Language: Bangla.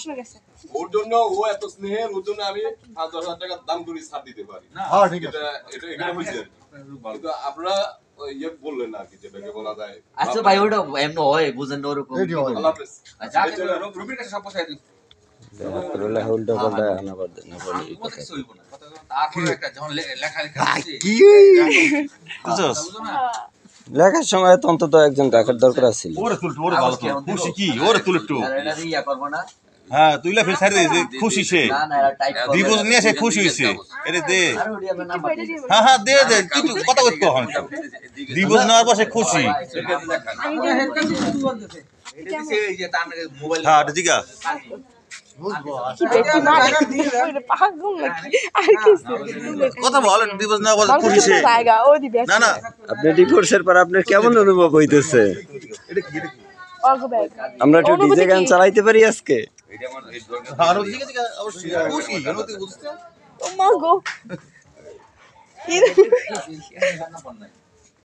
সময় গেছে ওর জন্য ও এত স্নেহের, ওর জন্য আমি 5-10,000 টাকা দাম করে ছাড় দিতে পারি। হ্যাঁ ঠিক আছে। এটা এখানে বুঝছেন, কিন্তু আপনারা ইয়ে বললেন না কি, যেটাকে বলা যায়। আচ্ছা ভাই ওটা এমন হয় বুঝেন না ওরকম। আল্লাহ হাফেজ। আচ্ছা রবির কাছে সব পয়সা দিন। করলে উল্টো পাল্টা না পারতে না পারলে তোমার কিছু হইব না। তারপরে একটা যখন লেখা কি লেখার সময় তো অন্তত একজন রাখার দরকার ছিল। ওরে তুল ওরে ভালো তো খুশি কি ওরে তুল একটু আর এটা ইয়া করব না। হ্যাঁ তুইলা ফের ছাড় দে যে খুশি সে না না এটা টাইপ করব। দিবস নিয়ে সে খুশি হইছে এরে দে আর ওডি আমরা নাম্বার দিই। হ্যাঁ হ্যাঁ দে দে তুই তো কথা কইতে হন দিবস নেওয়ার পর সে খুশি এটা দিছে এই যে তার মোবাইল হ্যাঁ জিগা কি বেটি মানে ওরে পাগল নাকি আর কিছু কথা বলেন দিবস নেওয়ার পর খুশি সে জায়গা ও দিবে না না আপনি ডিভোর্সের পর আপনার কেমন অনুভব হইতেছে? অল্প ব্যাগ আমরা একটু ডিজে গান চালাইতে পারি আজকে? এটা আমার এই দরকার আর জিগা জিগা অবশ্যই খুশি অনুতি বুঝতে ও মা গো নাম্বার নাই।